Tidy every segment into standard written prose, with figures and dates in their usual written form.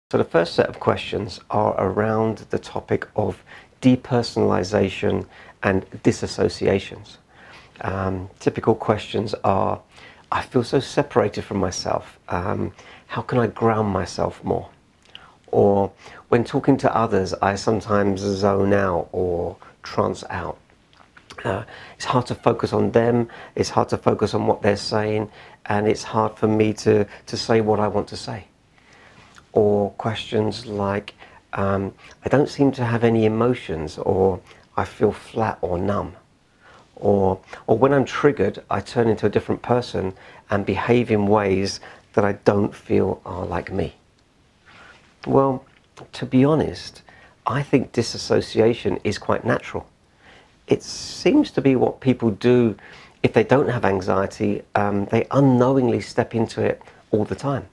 So the first set of questions are around the topic of depersonalization and disassociations. Typical questions are, I feel so separated from myself. How can I ground myself more? Or when talking to others, I sometimes zone out or trance out. It's hard to focus on them, it's hard to focus on what they're saying, and it's hard for me to say what I want to say. Or questions like, I don't seem to have any emotions, or I feel flat or numb. Or when I'm triggered, I turn into a different person and behave in ways that I don't feel are like me. Well, to be honest, I think disassociation is quite natural. It seems to be what people do if they don't have anxiety. They unknowingly step into it all the time.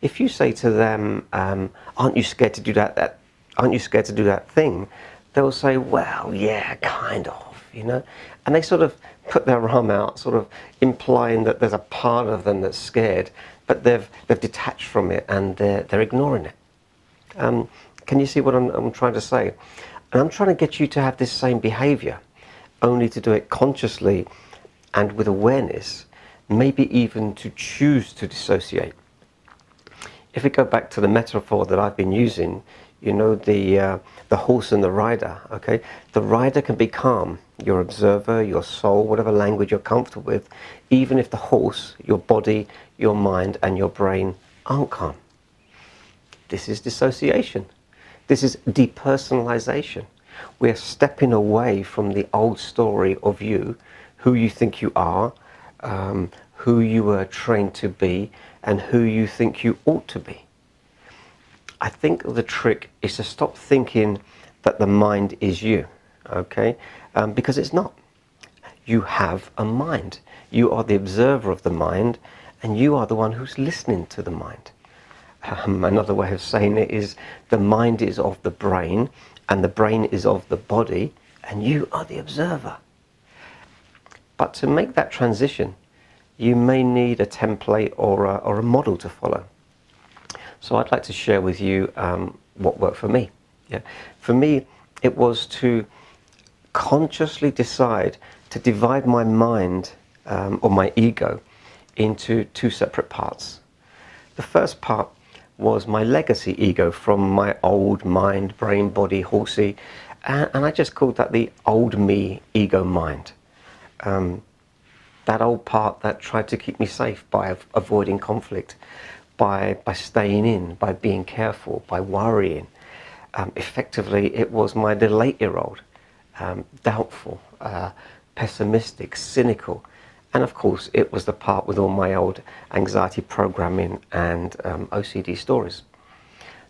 If you say to them, aren't you scared to do that aren't you scared to do that thing? They'll say, well, yeah, kind of, you know. And they sort of put their arm out, sort of implying that there's a part of them that's scared, but they've detached from it and they're ignoring it. Can you see what I'm trying to say? And I'm trying to get you to have this same behavior, only to do it consciously and with awareness, maybe even to choose to dissociate. If we go back to the metaphor that I've been using, you know, the horse and the rider, okay? The rider can be calm, your observer, your soul, whatever language you're comfortable with, even if the horse, your body, your mind and your brain aren't calm. This is dissociation. This is depersonalization. We're stepping away from the old story of you, who you think you are, who you were trained to be, and who you think you ought to be. I think the trick is to stop thinking that the mind is you, okay? Because it's not. You have a mind. You are the observer of the mind, and you are the one who's listening to the mind. Another way of saying it is the mind is of the brain, and the brain is of the body, and you are the observer. But to make that transition, you may need a template or a model to follow. So I'd like to share with you what worked for me. Yeah. For me, it was to consciously decide to divide my mind or my ego into two separate parts. The first part was my legacy ego from my old mind, brain, body, horsey, and I just called that the old me ego mind. That old part that tried to keep me safe by avoiding conflict, by staying in, by being careful, by worrying. Effectively, it was my little 8-year-old, doubtful, pessimistic, cynical. And of course, it was the part with all my old anxiety programming and OCD stories.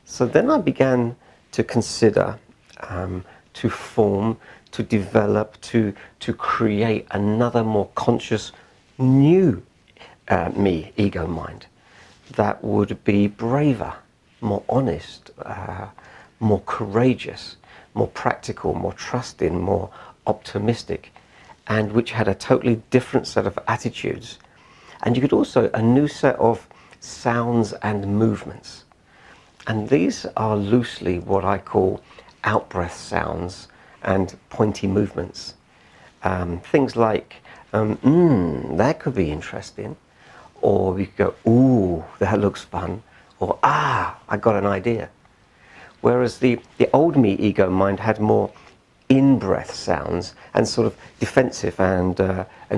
So then I began to consider, to form, to develop, to create another more conscious, new me, ego mind, that would be braver, more honest, more courageous, more practical, more trusting, more optimistic, and which had a totally different set of attitudes. And you could also, a new set of sounds and movements. And these are loosely what I call out-breath sounds and pointy movements. Things like, that could be interesting. Or we could go, ooh, that looks fun. Or, I got an idea. Whereas the old me ego mind had more in-breath sounds and sort of defensive and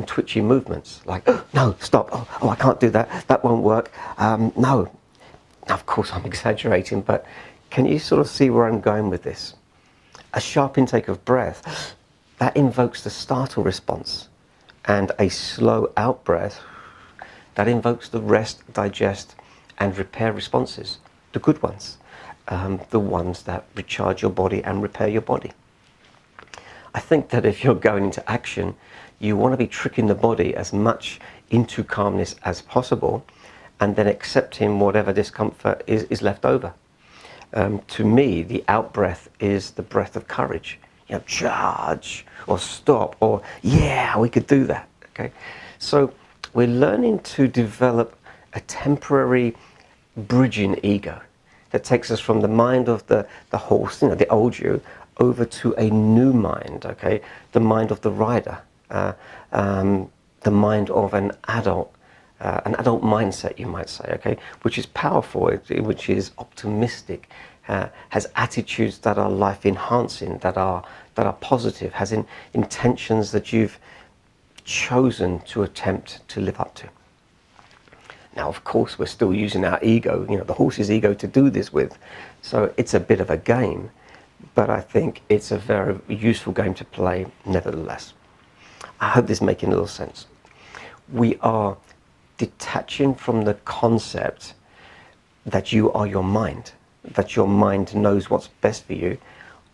twitchy movements. Like, no, stop, oh, I can't do that, that won't work, no. Of course I'm exaggerating, but can you sort of see where I'm going with this? A sharp intake of breath, that invokes the startle response, and a slow out breath, that invokes the rest, digest, and repair responses, the good ones, the ones that recharge your body and repair your body. I think that if you're going into action, you want to be tricking the body as much into calmness as possible, and then accepting whatever discomfort is left over. To me, the out breath is the breath of courage. You know, charge, or stop, or yeah, we could do that. Okay, so we're learning to develop a temporary bridging ego. that takes us from the mind of the horse, you know, the old you, over to a new mind, okay? The mind of the rider, the mind of an adult mindset, you might say, okay? Which is powerful, which is optimistic, has attitudes that are life enhancing, that are positive, has intentions that you've chosen to attempt to live up to. Now, of course, we're still using our ego, you know, the horse's ego, to do this with. So it's a bit of a game, but I think it's a very useful game to play nevertheless. I hope this is making a little sense. We are detaching from the concept that you are your mind, that your mind knows what's best for you,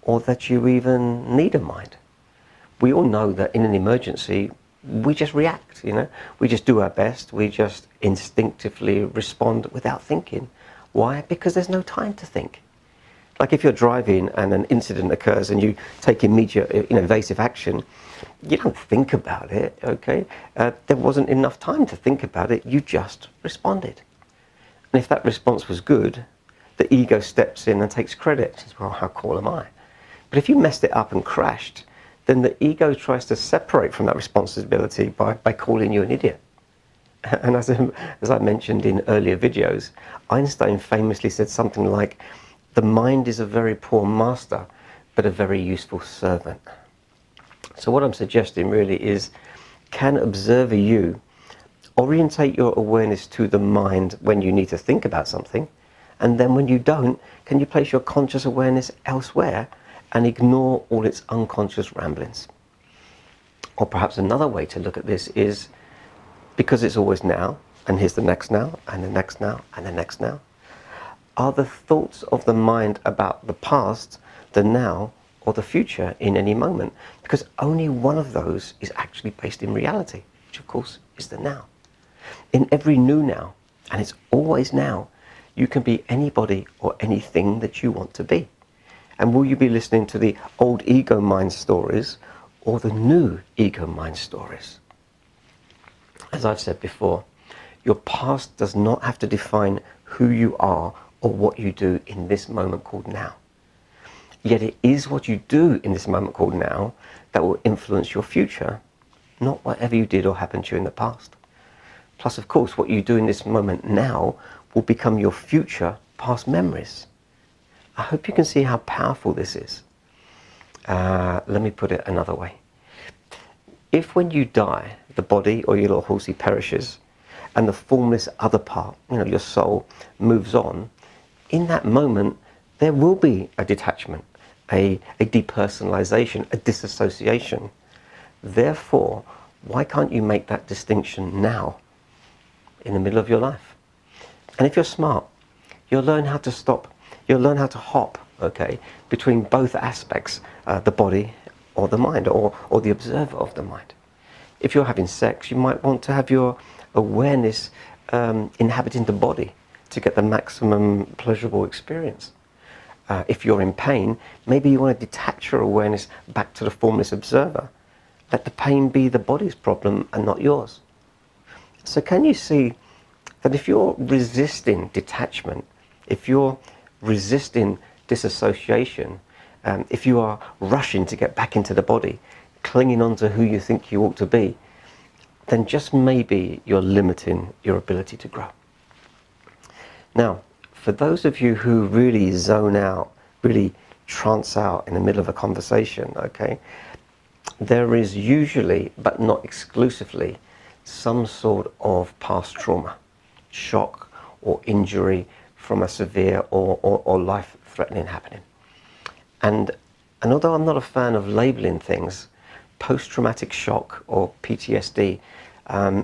or that you even need a mind. We all know that in an emergency, we just react, you know. We just do our best. We just instinctively respond without thinking. Why? Because there's no time to think. Like if you're driving and an incident occurs and you take immediate, evasive action, you don't think about it, okay? There wasn't enough time to think about it. You just responded. And if that response was good, the ego steps in and takes credit. Says, well, how cool am I? But if you messed it up and crashed, then the ego tries to separate from that responsibility by calling you an idiot. And as I mentioned in earlier videos, Einstein famously said something like, the mind is a very poor master, but a very useful servant. So what I'm suggesting really is, can observer you orientate your awareness to the mind when you need to think about something, and then when you don't, can you place your conscious awareness elsewhere and ignore all its unconscious ramblings? Or perhaps another way to look at this is, because it's always now, and here's the next now, and the next now, and the next now, are the thoughts of the mind about the past, the now, or the future in any moment? Because only one of those is actually based in reality, which of course is the now. In every new now, and it's always now, you can be anybody or anything that you want to be. And will you be listening to the old ego mind stories or the new ego mind stories? As I've said before, your past does not have to define who you are or what you do in this moment called now. Yet it is what you do in this moment called now that will influence your future, not whatever you did or happened to you in the past. Plus, of course, what you do in this moment now will become your future past memories. I hope you can see how powerful this is. Let me put it another way. If when you die, the body or your little horsey perishes, and the formless other part, your soul, moves on, in that moment, there will be a detachment, a depersonalization, a disassociation. Therefore, why can't you make that distinction now, in the middle of your life? And if you're smart, you'll learn how to stop. You'll learn how to hop, okay, between both aspects, the body or the mind, or the observer of the mind. If you're having sex, you might want to have your awareness inhabiting the body to get the maximum pleasurable experience. If you're in pain, maybe you want to detach your awareness back to the formless observer. Let the pain be the body's problem and not yours. So can you see that if you're resisting detachment, if you're resisting disassociation, if you are rushing to get back into the body, clinging on to who you think you ought to be, then just maybe you're limiting your ability to grow. Now, for those of you who really zone out, really trance out in the middle of a conversation, okay, there is usually, but not exclusively, some sort of past trauma, shock or injury from a severe or life-threatening happening. And although I'm not a fan of labeling things, post-traumatic shock or PTSD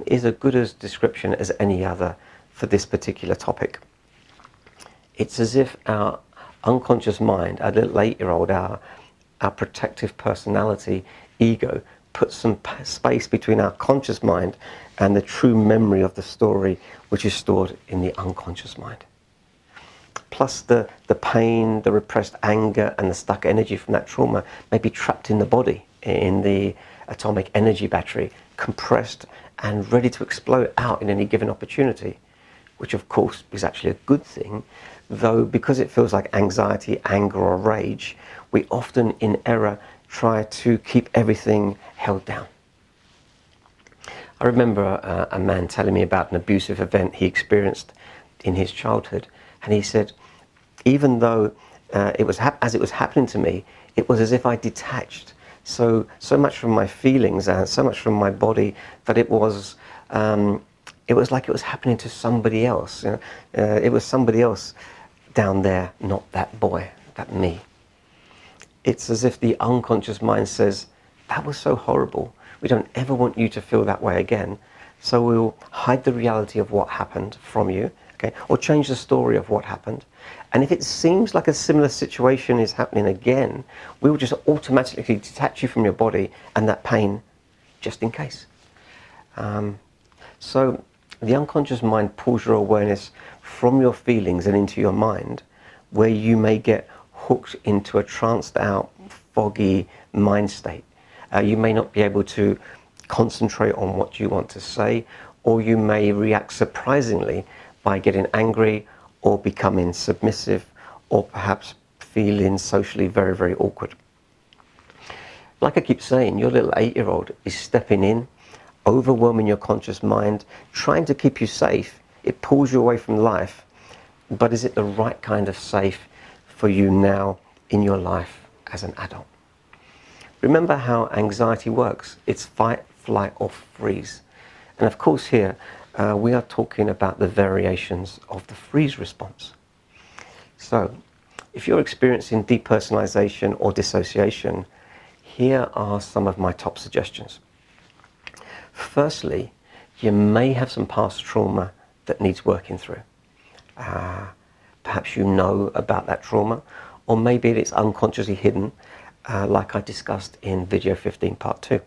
is as good a description as any other for this particular topic. It's as if our unconscious mind, our little 8-year-old, our protective personality, ego, puts some space between our conscious mind and the true memory of the story, which is stored in the unconscious mind. Plus the pain, the repressed anger, and the stuck energy from that trauma may be trapped in the body, in the atomic energy battery, compressed and ready to explode out in any given opportunity. which of course is actually a good thing, though because it feels like anxiety, anger or rage, we often in error try to keep everything held down. I remember a man telling me about an abusive event he experienced in his childhood, and he said, even though as it was happening to me, it was as if I detached so much from my feelings and so much from my body that it was like it was happening to somebody else. You know? It was somebody else down there, not that boy, that me. It's as if the unconscious mind says, that was so horrible. We don't ever want you to feel that way again. So we'll hide the reality of what happened from you, okay? Or change the story of what happened. And if it seems like a similar situation is happening again, we will just automatically detach you from your body and that pain, just in case. So the unconscious mind pulls your awareness from your feelings and into your mind, where you may get hooked into a tranced out, foggy mind state. You may not be able to concentrate on what you want to say, or you may react surprisingly by getting angry or becoming submissive, or perhaps feeling socially very, very awkward. Like I keep saying, your little 8-year-old is stepping in, overwhelming your conscious mind, trying to keep you safe. It pulls you away from life, but is it the right kind of safe for you now in your life as an adult? Remember how anxiety works. It's fight, flight or freeze. And of course here we are talking about the variations of the freeze response. So if you're experiencing depersonalization or dissociation, here are some of my top suggestions. Firstly, you may have some past trauma that needs working through. Perhaps you know about that trauma, or maybe it's unconsciously hidden, like I discussed in video 15 part 2.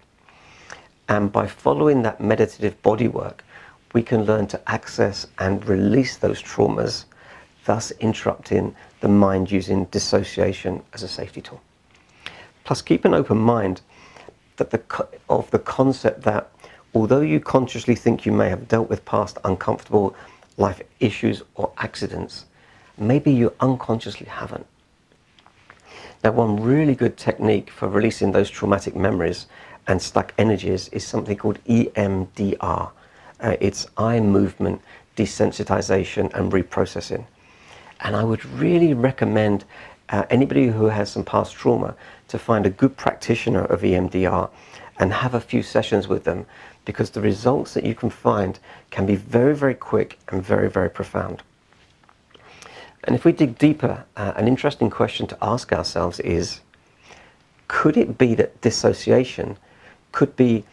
And by following that meditative body work, we can learn to access and release those traumas, thus interrupting the mind using dissociation as a safety tool. Plus, keep an open mind that of the concept that although you consciously think you may have dealt with past uncomfortable life issues or accidents, maybe you unconsciously haven't. Now, one really good technique for releasing those traumatic memories and stuck energies is something called EMDR. It's eye movement desensitization and reprocessing. And I would really recommend anybody who has some past trauma to find a good practitioner of EMDR and have a few sessions with them, because the results that you can find can be very, very quick and very, very profound. And if we dig deeper, an interesting question to ask ourselves is, could it be that dissociation could be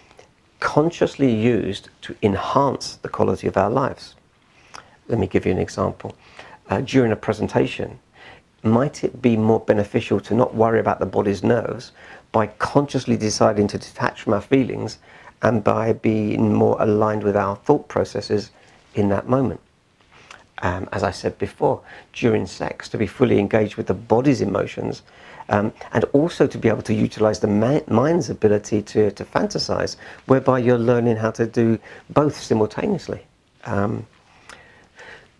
consciously used to enhance the quality of our lives? Let me give you an example. During a presentation, might it be more beneficial to not worry about the body's nerves by consciously deciding to detach from our feelings and by being more aligned with our thought processes in that moment? As I said before, during sex, to be fully engaged with the body's emotions, and also to be able to utilize the mind's ability to fantasize, whereby you're learning how to do both simultaneously.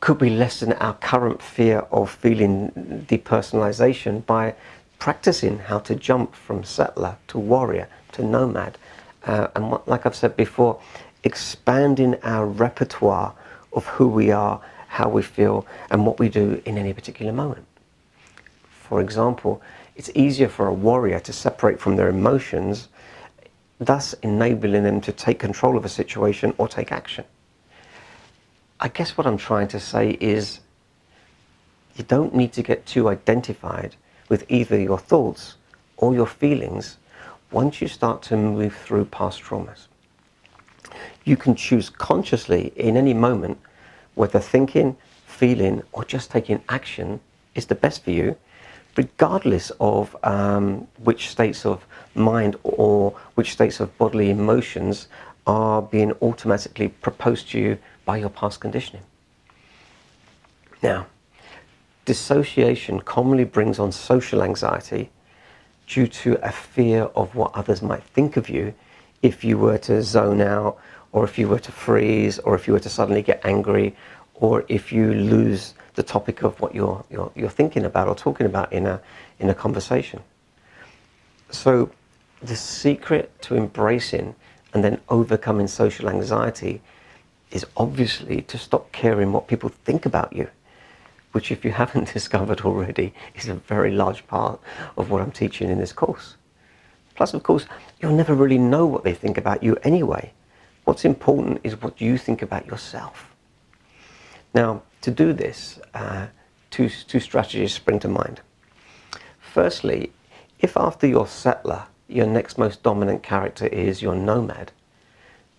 Could we lessen our current fear of feeling depersonalization by practicing how to jump from settler to warrior to nomad? Like I've said before, expanding our repertoire of who we are, how we feel, and what we do in any particular moment. For example, it's easier for a warrior to separate from their emotions, thus enabling them to take control of a situation or take action. I guess what I'm trying to say is, you don't need to get too identified with either your thoughts or your feelings once you start to move through past traumas. You can choose consciously in any moment whether thinking, feeling, or just taking action is the best for you, regardless of which states of mind or which states of bodily emotions are being automatically proposed to you by your past conditioning. Now, dissociation commonly brings on social anxiety due to a fear of what others might think of you if you were to zone out, or if you were to freeze, or if you were to suddenly get angry, or if you lose the topic of what you're thinking about or talking about in a conversation. So the secret to embracing and then overcoming social anxiety is obviously to stop caring what people think about you, which, if you haven't discovered already, is a very large part of what I'm teaching in this course. Plus, of course, you'll never really know what they think about you anyway. What's important is what you think about yourself. Now, to do this, two strategies spring to mind. Firstly, if after your settler, your next most dominant character is your nomad,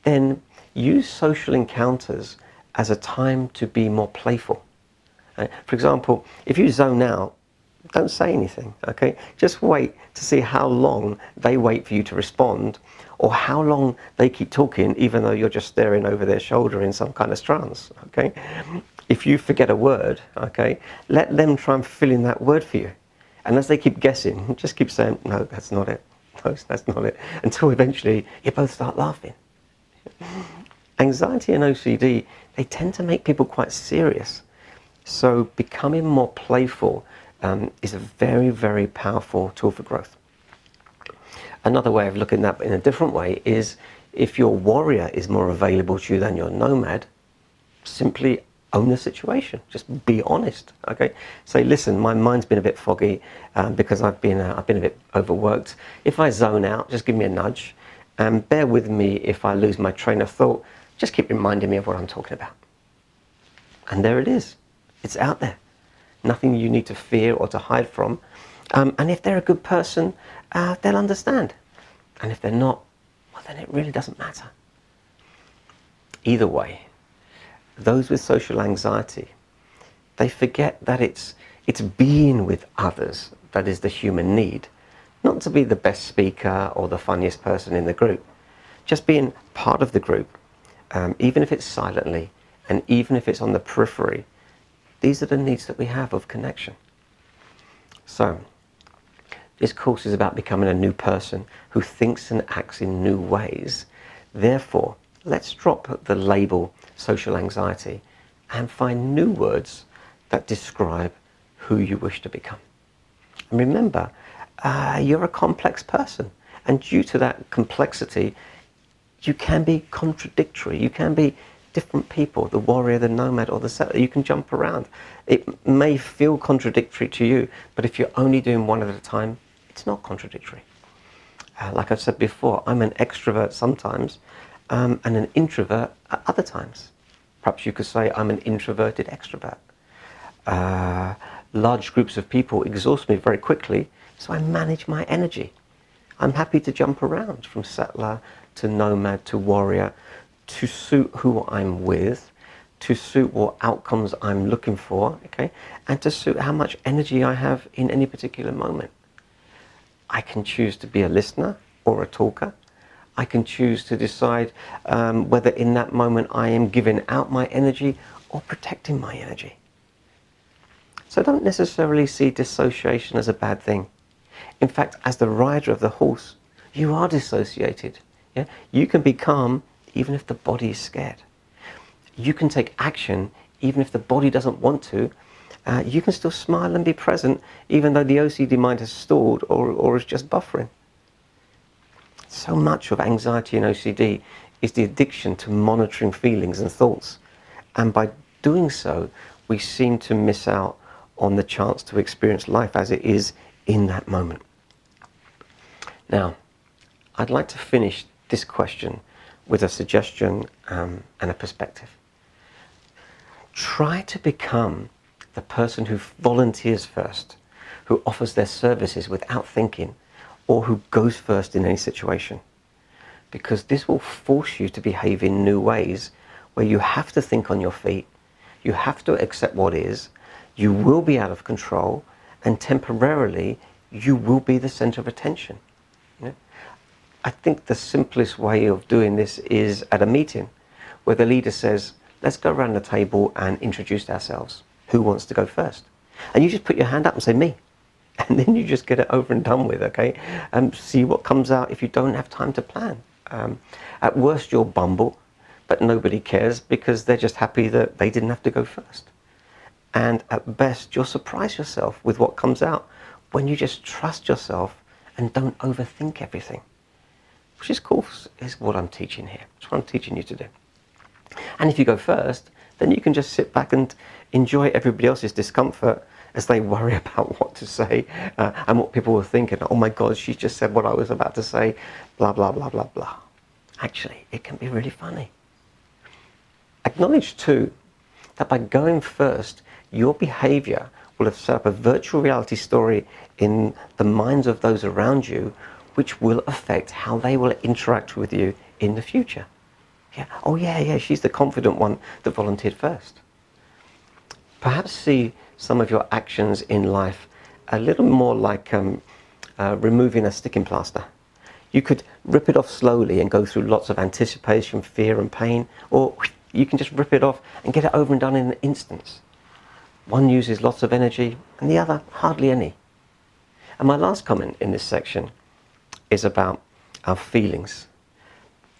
then use social encounters as a time to be more playful. For example, if you zone out, don't say anything, okay? Just wait to see how long they wait for you to respond, or how long they keep talking even though you're just staring over their shoulder in some kind of trance, okay? If you forget a word, okay, let them try and fill in that word for you. And as they keep guessing, just keep saying, no, that's not it. No, that's not it. Until eventually you both start laughing. Anxiety and OCD, they tend to make people quite serious. So becoming more playful is a very, very powerful tool for growth. Another way of looking at that in a different way is, if your warrior is more available to you than your nomad, simply own the situation. Just be honest, okay? Say, listen, my mind's been a bit foggy because I've been a bit overworked. If I zone out, just give me a nudge, and bear with me if I lose my train of thought. Just keep reminding me of what I'm talking about. And there it is. It's out there. Nothing you need to fear or to hide from. And if they're a good person, they'll understand. And if they're not, well, then it really doesn't matter. Either way, those with social anxiety, they forget that it's being with others that is the human need, not to be the best speaker or the funniest person in the group. Just being part of the group, even if it's silently, and even if it's on the periphery, these are the needs that we have of connection. So, this course is about becoming a new person who thinks and acts in new ways. Therefore, let's drop the label social anxiety and find new words that describe who you wish to become. And remember, you're a complex person, and due to that complexity, you can be contradictory. You can be different people, the warrior, the nomad, or the settler. You can jump around. It may feel contradictory to you, but if you're only doing one at a time, it's not contradictory. Like I've said before, I'm an extrovert sometimes, and an introvert at other times. Perhaps you could say I'm an introverted extrovert. Large groups of people exhaust me very quickly, so I manage my energy. I'm happy to jump around from settler to nomad to warrior, to suit who I'm with, to suit what outcomes I'm looking for, okay, and to suit how much energy I have in any particular moment. I can choose to be a listener or a talker. I can choose to decide whether in that moment I am giving out my energy or protecting my energy. So don't necessarily see dissociation as a bad thing. In fact, as the rider of the horse, you are dissociated. Yeah? You can be calm even if the body is scared. You can take action even if the body doesn't want to. You can still smile and be present even though the OCD mind has stalled or is just buffering. So much of anxiety and OCD is the addiction to monitoring feelings and thoughts. And by doing so, we seem to miss out on the chance to experience life as it is in that moment. Now, I'd like to finish this question with a suggestion and a perspective. Try to become the person who volunteers first, who offers their services without thinking, or who goes first in any situation. Because this will force you to behave in new ways where you have to think on your feet, you have to accept what is, you will be out of control, and temporarily you will be the center of attention. You know? I think the simplest way of doing this is at a meeting where the leader says, let's go around the table and introduce ourselves. Who wants to go first? And you just put your hand up and say, me. And then you just get it over and done with, okay? And see what comes out if you don't have time to plan. At worst, you'll bumble, but nobody cares because they're just happy that they didn't have to go first. And at best, you'll surprise yourself with what comes out when you just trust yourself and don't overthink everything. Which is, of course, is what I'm teaching here. It's what I'm teaching you to do. And if you go first, then you can just sit back and enjoy everybody else's discomfort as they worry about what to say and what people will think. And, oh my God, she just said what I was about to say, blah, blah, blah, blah, blah. Actually, it can be really funny. Acknowledge, too, that by going first, your behavior will have set up a virtual reality story in the minds of those around you, which will affect how they will interact with you in the future. Yeah. Oh yeah, she's the confident one that volunteered first. Perhaps see some of your actions in life a little more like removing a sticking plaster. You could rip it off slowly and go through lots of anticipation, fear and pain, or you can just rip it off and get it over and done in an instant. One uses lots of energy and the other hardly any. And my last comment in this section is about our feelings.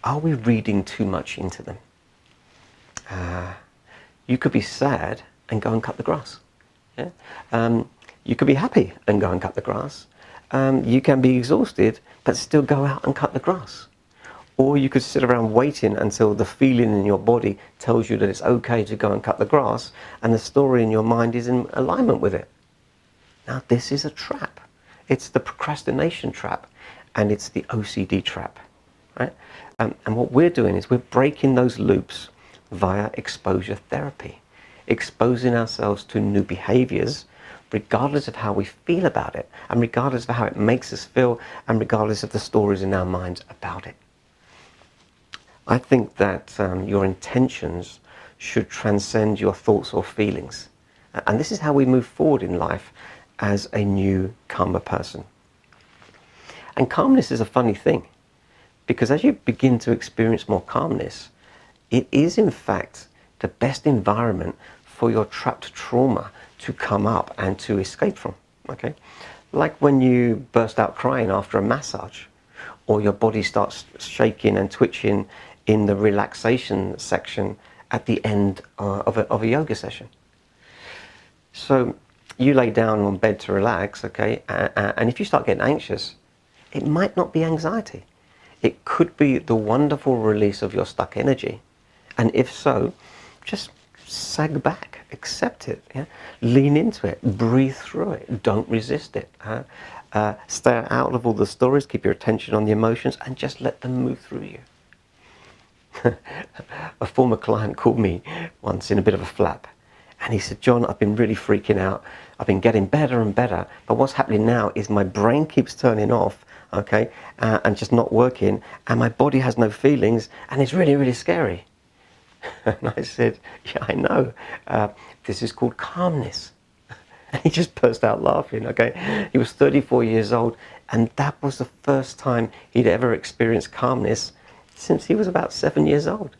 Are we reading too much into them? You could be sad and go and cut the grass. Yeah? You could be happy and go and cut the grass. You can be exhausted but still go out and cut the grass. Or you could sit around waiting until the feeling in your body tells you that it's okay to go and cut the grass, and the story in your mind is in alignment with it. Now this is a trap. It's the procrastination trap, and it's the OCD trap. Right? And what we're doing is we're breaking those loops via exposure therapy, exposing ourselves to new behaviors regardless of how we feel about it, and regardless of how it makes us feel, and regardless of the stories in our minds about it. I think that your intentions should transcend your thoughts or feelings. And this is how we move forward in life as a new, calmer person. And calmness is a funny thing, because as you begin to experience more calmness, it is in fact the best environment for your trapped trauma to come up and to escape from. Okay? Like when you burst out crying after a massage, or your body starts shaking and twitching in the relaxation section at the end of a yoga session. So you lay down on bed to relax, okay, and if you start getting anxious, it might not be anxiety. It could be the wonderful release of your stuck energy. And if so, just sag back, accept it, yeah? Lean into it, breathe through it, don't resist it. Stay out of all the stories, keep your attention on the emotions, and just let them move through you. A former client called me once in a bit of a flap, and he said, John, I've been really freaking out. I've been getting better and better, but what's happening now is my brain keeps turning off, okay, and just not working, and my body has no feelings, and it's really, really scary. And I said, yeah, I know. This is called calmness. And he just burst out laughing, okay? He was 34 years old, and that was the first time he'd ever experienced calmness since he was about 7 years old.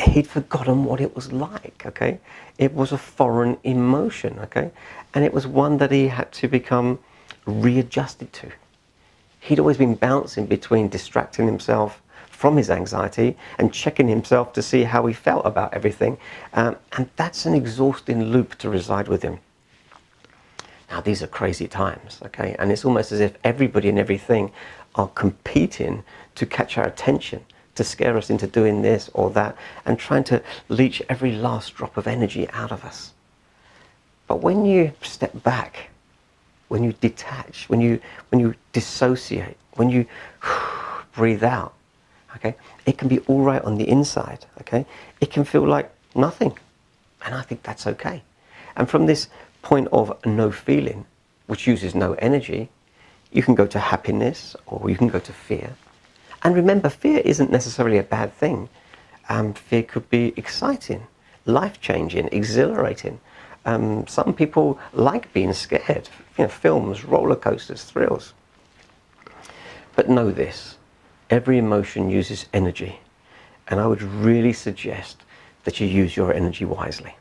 He'd forgotten what it was like, okay? It was a foreign emotion, okay? And it was one that he had to become readjusted to. He'd always been bouncing between distracting himself from his anxiety and checking himself to see how he felt about everything. And that's an exhausting loop to reside with him. Now, these are crazy times, okay? And it's almost as if everybody and everything are competing to catch our attention, to scare us into doing this or that, and trying to leech every last drop of energy out of us. But when you step back, when you detach, when you dissociate, when you breathe out, okay, it can be all right on the inside, okay? It can feel like nothing, and I think that's okay. And from this point of no feeling, which uses no energy, you can go to happiness or you can go to fear. And remember, fear isn't necessarily a bad thing. Fear could be exciting, life-changing, exhilarating. Some people like being scared, you know, films, roller coasters, thrills. But know this, every emotion uses energy, and I would really suggest that you use your energy wisely.